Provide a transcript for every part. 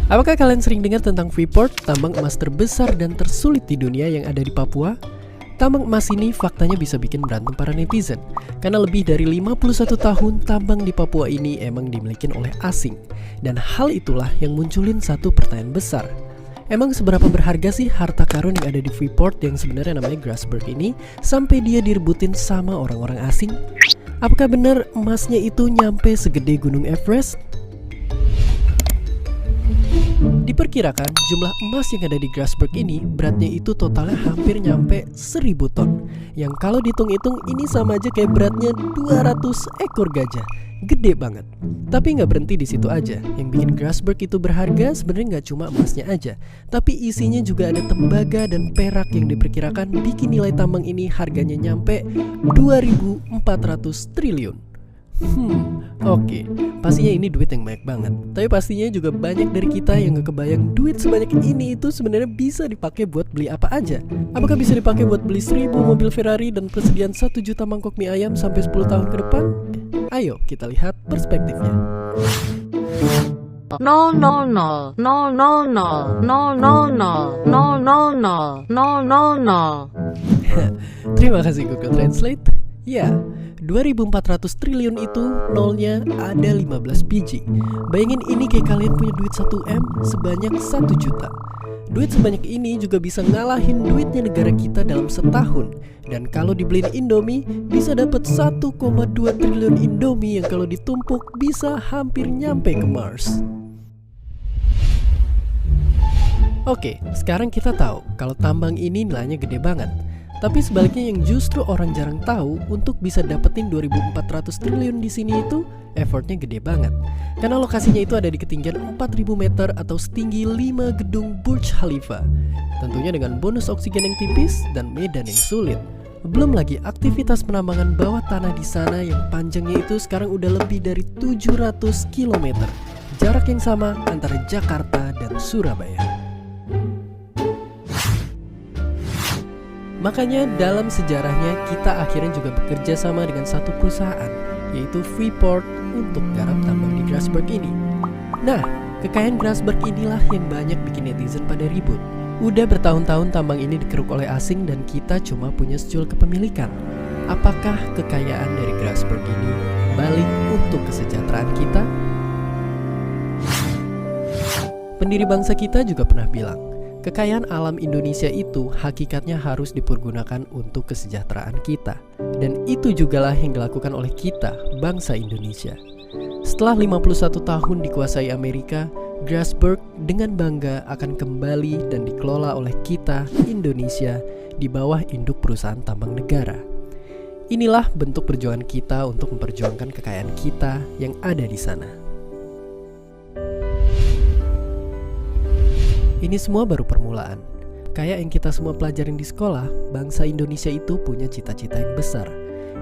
Apakah kalian sering dengar tentang Freeport, tambang emas terbesar dan tersulit di dunia yang ada di Papua? Tambang emas ini faktanya bisa bikin berantem para netizen, karena lebih dari 51 tahun tambang di Papua ini emang dimiliki oleh asing. Dan hal itulah yang munculin satu pertanyaan besar. Emang seberapa berharga sih harta karun yang ada di Freeport yang sebenarnya namanya Grasberg ini sampai dia direbutin sama orang-orang asing? Apakah benar emasnya itu nyampe segede Gunung Everest? Diperkirakan jumlah emas yang ada di Grasberg ini beratnya itu totalnya hampir nyampe 1000 ton. Yang kalau dihitung-hitung ini sama aja kayak beratnya 200 ekor gajah. Gede banget. Tapi nggak berhenti di situ aja. Yang bikin Grasberg itu berharga sebenarnya nggak cuma emasnya aja, tapi isinya juga ada tembaga dan perak yang diperkirakan bikin nilai tambang ini harganya nyampe 2.400 triliun. Oke, pastinya ini duit yang banyak banget. Tapi pastinya juga banyak dari kita yang gak kebayang duit sebanyak ini itu sebenarnya bisa dipakai buat beli apa aja. Apakah bisa dipakai buat beli 1000 mobil Ferrari dan persediaan 1 juta mangkok mie ayam sampai 10 tahun ke depan? Ayo kita lihat perspektifnya. No no no no no no no no no no no no no no no. Terima kasih Google Translate. Ya, 2.400 triliun itu nolnya ada 15 biji. Bayangin ini kayak kalian punya duit 1M sebanyak 1 juta. Duit sebanyak ini juga bisa ngalahin duitnya negara kita dalam setahun. Dan kalau dibeliin Indomie bisa dapat 1,2 triliun Indomie yang kalau ditumpuk bisa hampir nyampe ke Mars. Oke, sekarang kita tahu kalau tambang ini nilainya gede banget. Tapi sebaliknya yang justru orang jarang tahu, untuk bisa dapetin 2.400 triliun di sini itu effortnya gede banget. Karena lokasinya itu ada di ketinggian 4.000 meter atau setinggi 5 gedung Burj Khalifa. Tentunya dengan bonus oksigen yang tipis dan medan yang sulit. Belum lagi aktivitas penambangan bawah tanah di sana yang panjangnya itu sekarang udah lebih dari 700 km. Jarak yang sama antara Jakarta dan Surabaya. Makanya dalam sejarahnya kita akhirnya juga bekerja sama dengan satu perusahaan, yaitu Freeport, untuk garap tambang di Grasberg ini. Nah, kekayaan Grasberg inilah yang banyak bikin netizen pada ribut. Udah bertahun-tahun tambang ini dikeruk oleh asing dan kita cuma punya secul kepemilikan. Apakah kekayaan dari Grasberg ini balik untuk kesejahteraan kita? Pendiri bangsa kita juga pernah bilang, kekayaan alam Indonesia itu hakikatnya harus dipergunakan untuk kesejahteraan kita. Dan itu jugalah yang dilakukan oleh kita, bangsa Indonesia. Setelah 51 tahun dikuasai Amerika, Grasberg dengan bangga akan kembali dan dikelola oleh kita, Indonesia, di bawah induk perusahaan tambang negara. Inilah bentuk perjuangan kita untuk memperjuangkan kekayaan kita yang ada di sana. Ini semua baru permulaan. Kayak yang kita semua pelajarin di sekolah, bangsa Indonesia itu punya cita-cita yang besar.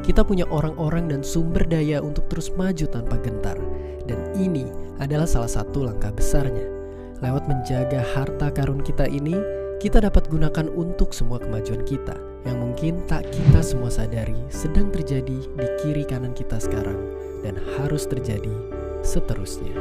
Kita punya orang-orang dan sumber daya untuk terus maju tanpa gentar. Dan ini adalah salah satu langkah besarnya. Lewat menjaga harta karun kita ini, kita dapat gunakan untuk semua kemajuan kita, yang mungkin tak kita semua sadari sedang terjadi di kiri kanan kita sekarang, dan harus terjadi seterusnya.